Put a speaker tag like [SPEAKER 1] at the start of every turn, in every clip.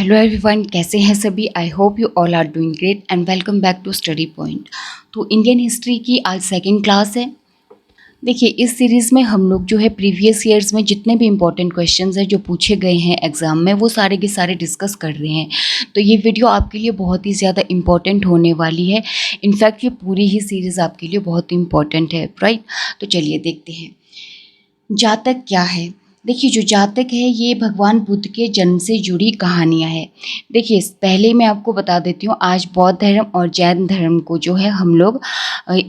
[SPEAKER 1] Hello everyone, कैसे हैं सभी। I hope you all are doing great and welcome back to study point. तो Indian history की आज सेकंड क्लास है। देखिए, इस सीरीज़ में हम लोग जो है प्रीवियस ईयर्स में जितने भी इंपॉर्टेंट क्वेश्चंस हैं जो पूछे गए हैं एग्ज़ाम में, वो सारे के सारे डिस्कस कर रहे हैं। तो ये वीडियो आपके लिए बहुत ही ज़्यादा इंपॉर्टेंट होने वाली है। इनफैक्ट ये पूरी ही सीरीज़ आपके लिए बहुत ही इंपॉर्टेंट है, राइट। तो चलिए देखते हैं जातक क्या है। देखिए, जो जातक है ये भगवान बुद्ध के जन्म से जुड़ी कहानियाँ हैं। देखिए, पहले मैं आपको बता देती हूँ, आज बौद्ध धर्म और जैन धर्म को जो है हम लोग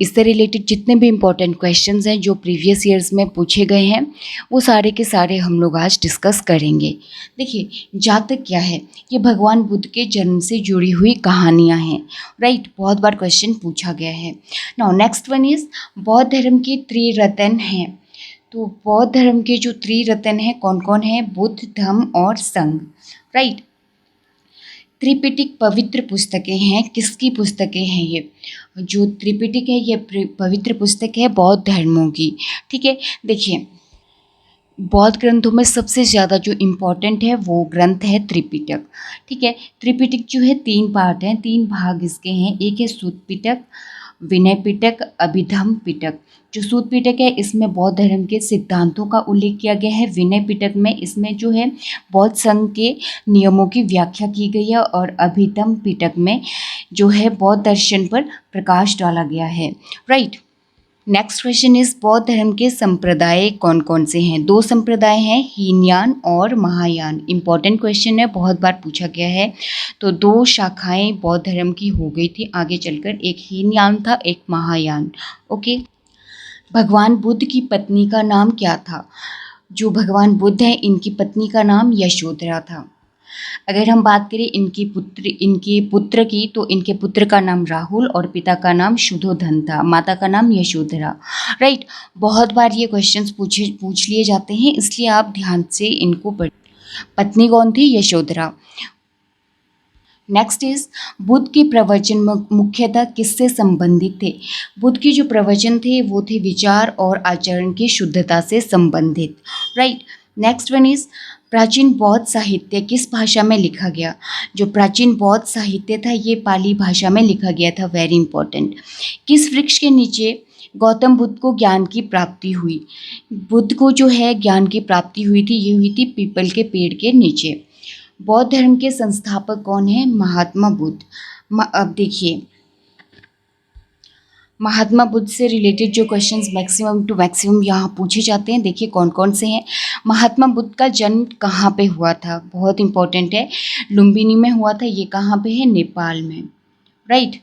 [SPEAKER 1] इससे रिलेटेड जितने भी इम्पोर्टेंट क्वेश्चंस हैं जो प्रीवियस ईयर्स में पूछे गए हैं वो सारे के सारे हम लोग आज डिस्कस करेंगे। देखिए, जातक क्या है, ये भगवान बुद्ध के जन्म से जुड़ी हुई कहानियाँ हैं, राइट। बहुत बार क्वेश्चन पूछा गया है। नाउ नेक्स्ट वन इज़ बौद्ध धर्म के त्रिरत्न हैं। तो बौद्ध धर्म के जो त्रिरत्न हैं कौन कौन है, बुद्ध, धम्म और संघ, राइट। त्रिपिटक पवित्र पुस्तकें हैं, किसकी पुस्तकें हैं ये? जो त्रिपिटक है ये पवित्र पुस्तक है बौद्ध धर्मों की, ठीक है। देखिए, बौद्ध ग्रंथों में सबसे ज़्यादा जो इम्पोर्टेंट है वो ग्रंथ है त्रिपिटक, ठीक है। त्रिपिटक जो है 3 पार्ट हैं, 3 भाग इसके हैं। एक है सूत पिटक, विनय पिटक, अभिधम्म पिटक। जो सूत पिटक है इसमें बौद्ध धर्म के सिद्धांतों का उल्लेख किया गया है। विनय पिटक में इसमें जो है बौद्ध संघ के नियमों की व्याख्या की गई है। और अभिधम्म पिटक में जो है बौद्ध दर्शन पर प्रकाश डाला गया है, राइट। नेक्स्ट क्वेश्चन इज बौद्ध धर्म के संप्रदाय कौन कौन से हैं? 2 संप्रदाय हैं, हीनयान और महायान। इंपॉर्टेंट क्वेश्चन है, बहुत बार पूछा गया है। तो 2 शाखाएं बौद्ध धर्म की हो गई थी आगे चलकर, एक हीनयान था, एक महायान, ओके। भगवान बुद्ध की पत्नी का नाम क्या था? जो भगवान बुद्ध हैं इनकी पत्नी का नाम यशोधरा था। अगर हम बात करें इनके पुत्र की, तो इनके पुत्र का नाम राहुल और पिता का नाम शुद्धोधन था, माता का नाम यशोधरा, राइट। बहुत बार ये क्वेश्चंस पूछ लिए जाते हैं, इसलिए आप ध्यान से इनको पढ़। पत्नी कौन थी? यशोधरा। नेक्स्ट इज बुद्ध के प्रवचन मुख्यतः किससे संबंधित थे? बुद्ध के जो प्रवचन थे वो थे विचार और आचरण की शुद्धता से संबंधित, राइट। नेक्स्ट वन इज प्राचीन बौद्ध साहित्य किस भाषा में लिखा गया? जो प्राचीन बौद्ध साहित्य था ये पाली भाषा में लिखा गया था, वेरी इंपॉर्टेंट। किस वृक्ष के नीचे गौतम बुद्ध को ज्ञान की प्राप्ति हुई? बुद्ध को जो है ज्ञान की प्राप्ति हुई थी, ये हुई थी पीपल के पेड़ के नीचे। बौद्ध धर्म के संस्थापक कौन है? महात्मा बुद्ध। अब देखिए, महात्मा बुद्ध से रिलेटेड जो क्वेश्चंस मैक्सिमम टू मैक्सिमम यहाँ पूछे जाते हैं, देखिए कौन कौन से हैं। महात्मा बुद्ध का जन्म कहाँ पे हुआ था? बहुत इंपॉर्टेंट है, लुम्बिनी में हुआ था। ये कहाँ पे है? नेपाल में, राइट।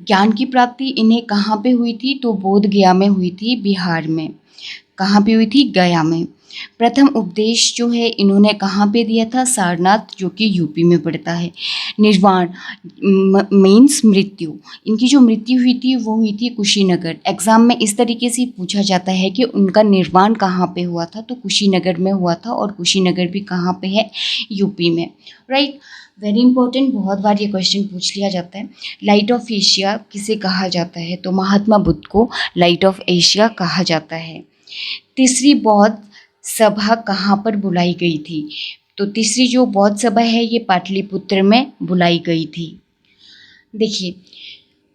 [SPEAKER 1] ज्ञान की प्राप्ति इन्हें कहाँ पे हुई थी? तो बोध गया में हुई थी, बिहार में। कहाँ पे हुई थी? गया में। प्रथम उपदेश जो है इन्होंने कहाँ पे दिया था? सारनाथ, जो कि यूपी में पड़ता है। निर्वाण मीन्स मृत्यु, इनकी जो मृत्यु हुई थी वो हुई थी कुशीनगर। एग्जाम में इस तरीके से पूछा जाता है कि उनका निर्वाण कहाँ पे हुआ था, तो कुशीनगर में हुआ था। और कुशीनगर भी कहाँ पे है? यूपी में, राइट। वेरी इंपॉर्टेंट, बहुत बार ये क्वेश्चन पूछ लिया जाता है। लाइट ऑफ एशिया किसे कहा जाता है? तो महात्मा बुद्ध को लाइट ऑफ एशिया कहा जाता है। तीसरी बौद्ध सभा कहाँ पर बुलाई गई थी? तो तीसरी जो बौद्ध सभा है ये पाटलिपुत्र में बुलाई गई थी। देखिए,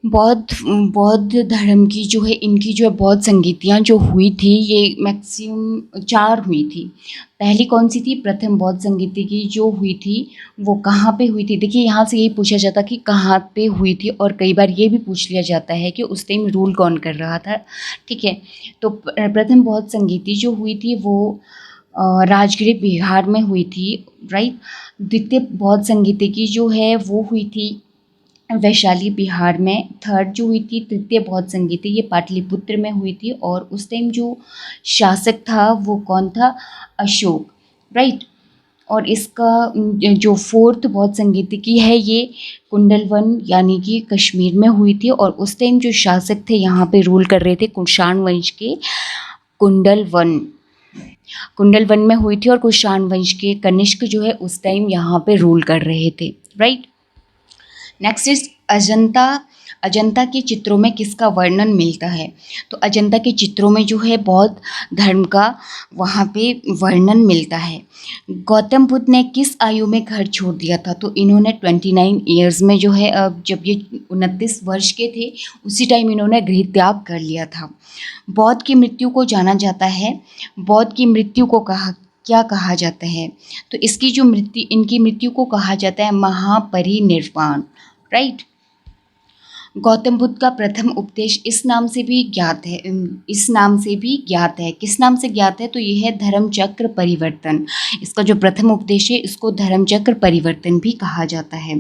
[SPEAKER 1] बौद्ध धर्म की जो है इनकी जो है बौद्ध संगीतियाँ जो हुई थी ये मैक्सिमम 4 हुई थी। पहली कौन सी थी? प्रथम बौद्ध संगीति की जो हुई थी वो कहाँ पे हुई थी? देखिए, यहाँ से यही पूछा जाता कि कहाँ पे हुई थी, और कई बार ये भी पूछ लिया जाता है कि उस टाइम रूल कौन कर रहा था, ठीक है। तो प्रथम बौद्ध संगीति जो हुई थी वो राजगृह बिहार में हुई थी, राइट। द्वितीय बौद्ध संगीति की जो है वो हुई थी वैशाली बिहार में। थर्ड जो हुई थी तृतीय बौद्ध संगीति, ये पाटलिपुत्र में हुई थी। और उस टाइम जो शासक था वो कौन था? अशोक, राइट। और इसका जो फोर्थ बौद्ध संगीति की है ये कुंडलवन यानी कि कश्मीर में हुई थी। और उस टाइम जो शासक थे यहाँ पे रूल कर रहे थे कुषाण वंश के, कुंडलवन में हुई थी। और कुषाण वंश के कनिष्क जो है उस टाइम यहाँ पे रूल कर रहे थे, right. Next is Ajanta Ajanta के चित्रों में किसका वर्णन मिलता है? तो अजंता के चित्रों में जो है बौद्ध धर्म का वहाँ पे वर्णन मिलता है। गौतम बुद्ध ने किस आयु में घर छोड़ दिया था? तो इन्होंने 29 ईयर्स में जो है, जब ये 29 वर्ष के थे उसी टाइम इन्होंने गृह त्याग कर लिया था। बौद्ध की मृत्यु को जाना जाता है, बौद्ध की मृत्यु को क्या कहा जाता है? तो इसकी जो इनकी मृत्यु को कहा जाता है महापरिनिर्वाण, राइट। गौतम बुद्ध का प्रथम उपदेश इस नाम से भी ज्ञात है, किस नाम से ज्ञात है? तो यह है धर्मचक्र परिवर्तन। इसका जो प्रथम उपदेश है इसको धर्मचक्र परिवर्तन भी कहा जाता है।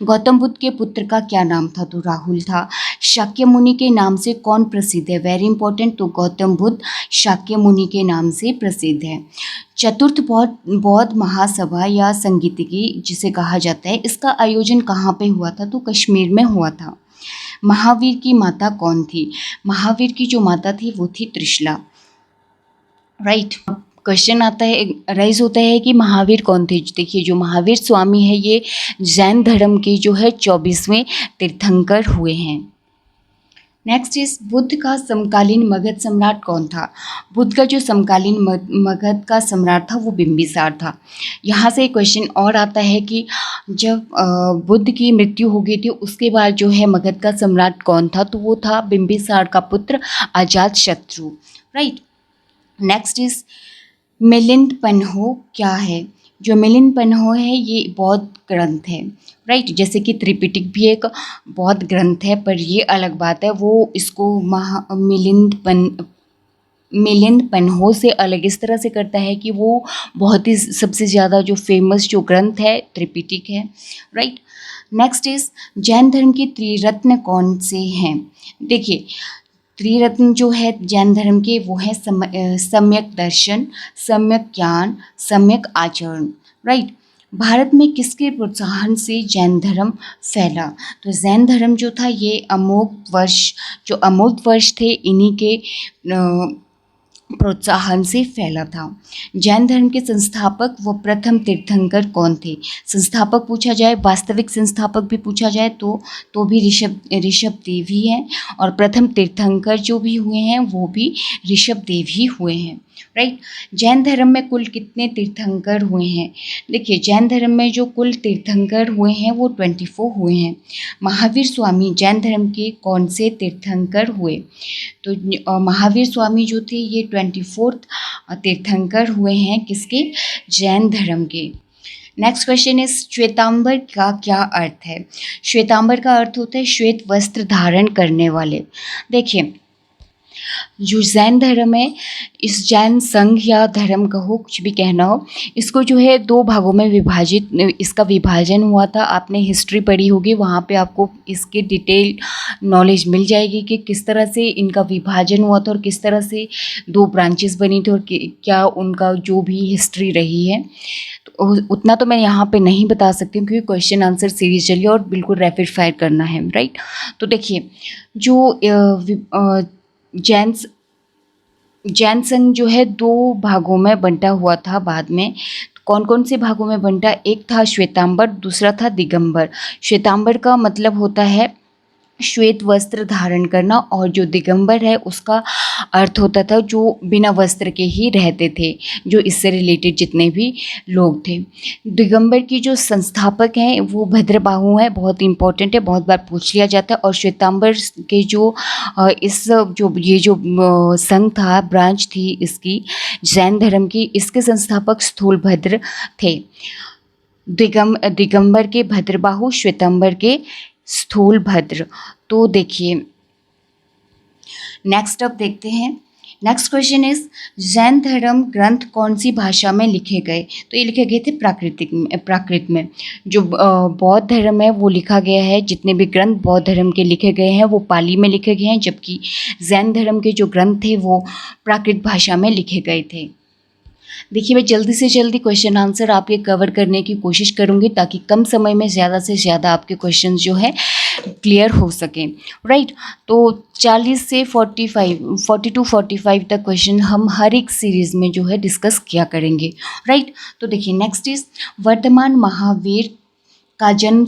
[SPEAKER 1] गौतम बुद्ध के पुत्र का क्या नाम था? तो राहुल था। शाक्य मुनि के नाम से कौन प्रसिद्ध है? Very important. तो गौतम बुद्ध शाक्य मुनि के नाम से प्रसिद्ध है। चतुर्थ बौद्ध महासभा या संगीतिकी जिसे कहा जाता है, इसका आयोजन कहाँ पे हुआ था? तो कश्मीर में हुआ था। महावीर की माता कौन थी? महावीर की जो माता थी वो थी त्रिशला, राइट। क्वेश्चन आता है, राइज होता है कि महावीर कौन थे? देखिए, जो महावीर स्वामी है ये जैन धर्म के जो है 24वें तीर्थंकर हुए हैं। नेक्स्ट इज बुद्ध का समकालीन मगध सम्राट कौन था? बुद्ध का जो समकालीन मगध का सम्राट था वो बिंबिसार था। यहाँ से एक क्वेश्चन और आता है कि जब बुद्ध की मृत्यु हो गई थी उसके बाद जो है मगध का सम्राट कौन था? तो वो था बिंबिसार का पुत्र Ajatashatru, right. Next is Milind Panho क्या है? जो मिलिंद पन्हो है ये बौद्ध ग्रंथ है, राइट। जैसे कि त्रिपिटक भी एक बौद्ध ग्रंथ है, पर ये अलग बात है, वो इसको मिलिंद पन्हो से अलग इस तरह से करता है कि वो बहुत ही सबसे ज़्यादा जो फेमस जो ग्रंथ है त्रिपिटक है, राइट। नेक्स्ट इज जैन धर्म के त्रिरत्न कौन से हैं? देखिए, त्रिरत्न जो है जैन धर्म के वो है सम्यक दर्शन, सम्यक ज्ञान, सम्यक आचरण, राइट। भारत में किसके प्रोत्साहन से जैन धर्म फैला? तो जैन धर्म जो था ये अमोघ वर्ष थे इन्हीं के प्रोत्साहन से फैला था। जैन धर्म के संस्थापक व प्रथम तीर्थंकर कौन थे? संस्थापक पूछा जाए, वास्तविक संस्थापक भी पूछा जाए तो भी ऋषभ देव ही हैं, और प्रथम तीर्थंकर जो भी हुए हैं वो भी ऋषभ देव ही हुए हैं, राइट। जैन धर्म में कुल कितने तीर्थंकर हुए हैं? देखिए, जैन धर्म में जो कुल तीर्थंकर हुए हैं वो 24 हुए हैं। महावीर स्वामी जैन धर्म के कौन से तीर्थंकर हुए? तो महावीर स्वामी जो थे ये 24th तीर्थंकर हुए हैं किसके? जैन धर्म के। नेक्स्ट क्वेश्चन इज श्वेतांबर का क्या अर्थ है? श्वेतांबर का अर्थ होता है श्वेत वस्त्र धारण करने वाले। देखिए, जो जैन धर्म है, इस जैन संघ या धर्म कहो, कुछ भी कहना हो, इसको जो है 2 भागों में इसका विभाजन हुआ था। आपने हिस्ट्री पढ़ी होगी, वहाँ पे आपको इसके डिटेल नॉलेज मिल जाएगी कि किस तरह से इनका विभाजन हुआ था और किस तरह से 2 ब्रांचेस बनी थी और क्या उनका जो भी हिस्ट्री रही है। तो उतना तो मैं यहाँ पे नहीं बता सकती हूँ क्योंकि क्वेश्चन आंसर सीरीज चलिए और बिल्कुल रैपिड फायर करना है, राइट। तो देखिए, जो जैन संघ जो है 2 भागों में बंटा हुआ था बाद में। कौन कौन से भागों में बंटा? एक था श्वेतांबर, दूसरा था दिगंबर। श्वेतांबर का मतलब होता है श्वेत वस्त्र धारण करना, और जो दिगंबर है उसका अर्थ होता था जो बिना वस्त्र के ही रहते थे, जो इससे रिलेटेड जितने भी लोग थे। दिगंबर की जो संस्थापक हैं वो भद्रबाहु हैं, बहुत इंपॉर्टेंट है, बहुत बार पूछ लिया जाता है। और श्वेतांबर के जो संघ था, ब्रांच थी इसकी जैन धर्म की, इसके संस्थापक स्थूलभद्र थे। दिगंबर के भद्रबाहु, श्वेतांबर के स्थूलभद्र। तो देखिए, नेक्स्ट अब देखते हैं। नेक्स्ट क्वेश्चन इज जैन धर्म ग्रंथ कौन सी भाषा में लिखे गए? तो ये लिखे गए थे प्राकृत में। जो बौद्ध धर्म है वो लिखा गया है, जितने भी ग्रंथ बौद्ध धर्म के लिखे गए हैं वो पाली में लिखे गए हैं, जबकि जैन धर्म के जो ग्रंथ थे वो प्राकृत भाषा में लिखे गए थे। देखिए, मैं जल्दी से जल्दी क्वेश्चन आंसर आपके कवर करने की कोशिश करूंगी ताकि कम समय में ज़्यादा से ज़्यादा आपके क्वेश्चन जो है क्लियर हो सकें, राइट। तो 40 से 45 तक क्वेश्चन हम हर एक सीरीज़ में जो है डिस्कस किया करेंगे, राइट। तो देखिए, नेक्स्ट इज वर्तमान महावीर जन्म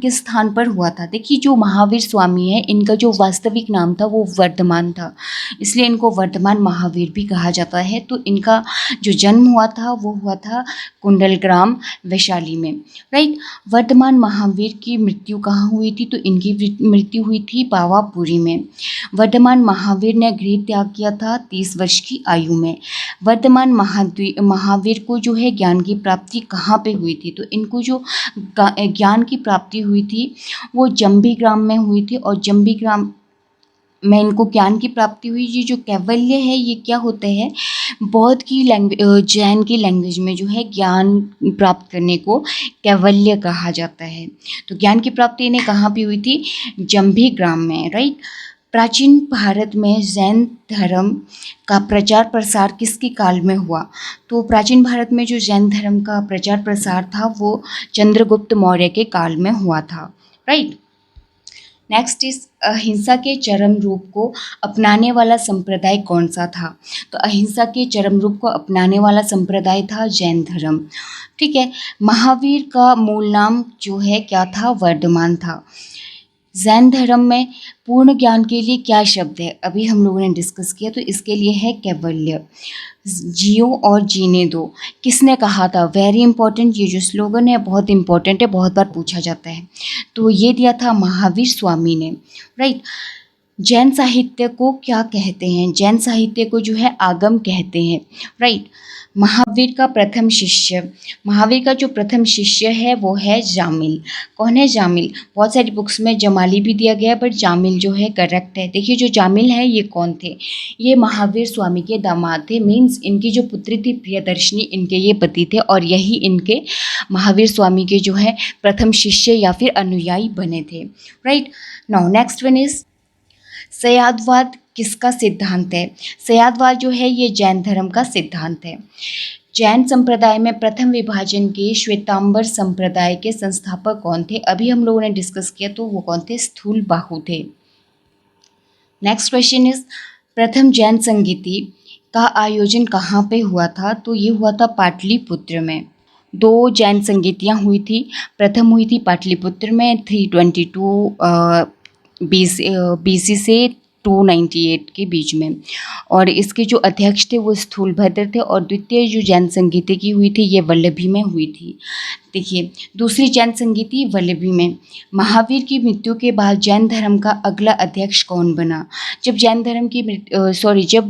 [SPEAKER 1] किस स्थान पर हुआ था? देखिए जो महावीर स्वामी है इनका जो वास्तविक नाम था वो वर्धमान था, इसलिए इनको वर्धमान महावीर भी कहा जाता है। तो इनका जो जन्म हुआ था वो हुआ था कुंडलग्राम वैशाली में, राइट। वर्धमान महावीर की मृत्यु कहाँ हुई थी? तो इनकी मृत्यु हुई थी पावापुरी में। वर्धमान महावीर ने गृह त्याग किया था 30 वर्ष की आयु में। वर्धमान महावीर को जो है ज्ञान की प्राप्ति कहाँ पे हुई थी? तो इनको जो ज्ञान की प्राप्ति हुई थी वो जंबी ग्राम में हुई थी, और जंबी ग्राम में इनको ज्ञान की प्राप्ति हुई। ये जो कैवल्य है ये क्या होते हैं? बौद्ध की लैंग्वेज, जैन की लैंग्वेज में जो है ज्ञान प्राप्त करने को कैवल्य कहा जाता है। तो ज्ञान की प्राप्ति इन्हें कहाँ पे हुई थी? जंभी ग्राम में, राइट। प्राचीन भारत में जैन धर्म का प्रचार प्रसार किसके काल में हुआ? तो प्राचीन भारत में जो जैन धर्म का प्रचार प्रसार था वो चंद्रगुप्त मौर्य के काल में हुआ था, राइट। नेक्स्ट इज अहिंसा के चरम रूप को अपनाने वाला संप्रदाय कौन सा था? तो अहिंसा के चरम रूप को अपनाने वाला संप्रदाय था जैन धर्म, ठीक है। महावीर का मूल नाम जो है क्या था? वर्धमान था। जैन धर्म में पूर्ण ज्ञान के लिए क्या शब्द है? अभी हम लोगों ने डिस्कस किया, तो इसके लिए है कैवल्य। जियो और जीने दो किसने कहा था? वेरी इंपॉर्टेंट, ये जो स्लोगन है बहुत इंपॉर्टेंट है, बहुत बार पूछा जाता है। तो ये दिया था महावीर स्वामी ने, राइट। जैन साहित्य को क्या कहते हैं? जैन साहित्य को जो है आगम कहते हैं, राइट। महावीर का प्रथम शिष्य, महावीर का जो प्रथम शिष्य है वो है जामिल। कौन है जामिल? बहुत सारी बुक्स में जमाली भी दिया गया है, बट जामिल जो है करेक्ट है। देखिए जो जामिल है ये कौन थे? ये महावीर स्वामी के दामाद थे, मीन्स इनकी जो पुत्री थी प्रियदर्शनी, इनके ये पति थे, और यही इनके महावीर स्वामी के जो है प्रथम शिष्य या फिर अनुयायी बने थे, right. Now next one is Syadvada किसका सिद्धांत है? सयादवाद जो है ये जैन धर्म का सिद्धांत है। जैन संप्रदाय में प्रथम विभाजन के श्वेतांबर संप्रदाय के संस्थापक कौन थे? अभी हम लोगों ने डिस्कस किया, तो वो कौन थे? स्थूल बाहु थे। नेक्स्ट क्वेश्चन इज प्रथम जैन संगीति का आयोजन कहाँ पे हुआ था? तो ये हुआ था पाटलिपुत्र में। 2 जैन संगीतियाँ हुई थी। प्रथम हुई थी पाटलिपुत्र में 322 BC से 298 के बीच में, और इसके जो अध्यक्ष थे वो स्थूलभद्र थे, और द्वितीय जो जैन संगीति की हुई थी ये वल्लभी में हुई थी। देखिए दूसरी जैन संगीति वल्लभी में। महावीर की मृत्यु के बाद जैन धर्म का अगला अध्यक्ष कौन बना? जब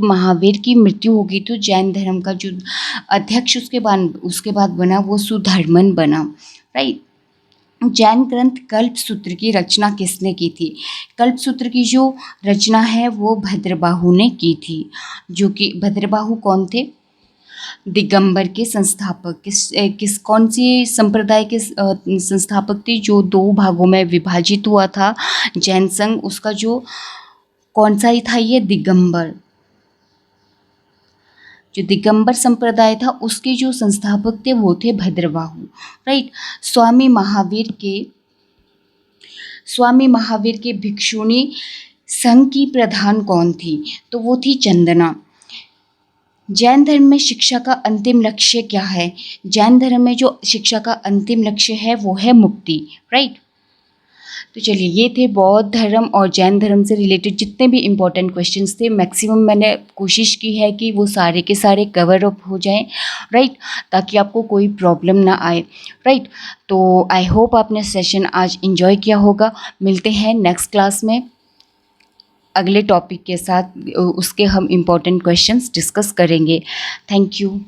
[SPEAKER 1] महावीर की मृत्यु होगी तो जैन धर्म का जो अध्यक्ष उसके बाद बना वो सुधर्मन बना, राइट। जैन ग्रंथ कल्पसूत्र की रचना किसने की थी? कल्पसूत्र की जो रचना है वो भद्रबाहु ने की थी, जो कि भद्रबाहु कौन थे? दिगंबर के संस्थापक। कौन सी संप्रदाय के संस्थापक थे? जो 2 भागों में विभाजित हुआ था जैन संघ, उसका जो कौन सा ही था? ये दिगंबर। जो दिगंबर संप्रदाय था उसके जो संस्थापक थे वो थे भद्रबाहु, राइट। स्वामी महावीर के भिक्षुणी संघ की प्रधान कौन थी? तो वो थी चंदना। जैन धर्म में शिक्षा का अंतिम लक्ष्य क्या है? जैन धर्म में जो शिक्षा का अंतिम लक्ष्य है वो है मुक्ति, राइट। तो चलिए ये थे बौद्ध धर्म और जैन धर्म से रिलेटेड जितने भी इम्पोर्टेंट क्वेश्चंस थे, मैक्सिमम मैंने कोशिश की है कि वो सारे के सारे कवर अप हो जाएं, राइट, ताकि आपको कोई प्रॉब्लम ना आए, राइट। तो आई होप आपने सेशन आज इन्जॉय किया होगा। मिलते हैं नेक्स्ट क्लास में अगले टॉपिक के साथ, उसके हम इम्पोर्टेंट क्वेश्चंस डिस्कस करेंगे। Thank you.